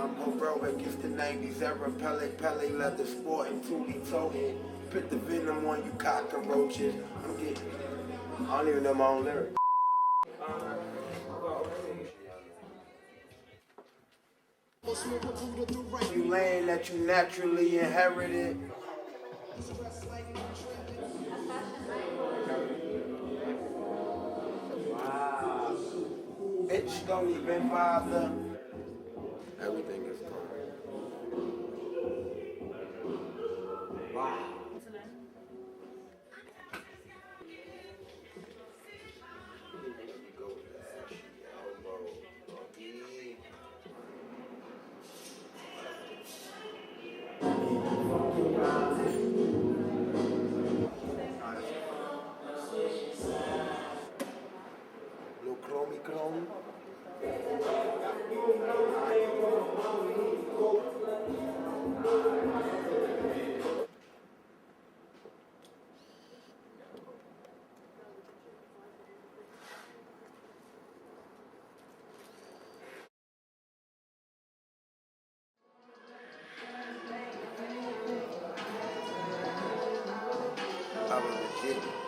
I'm heroic, it's the 90s era. Pele, leather sport and tootie toe. Put the venom on you cockroaches. I don't even know my own lyrics. You lane that you naturally inherited. Wow. Bitch, don't even bother. Everything is gone. Wow. Little chrome. I was legit.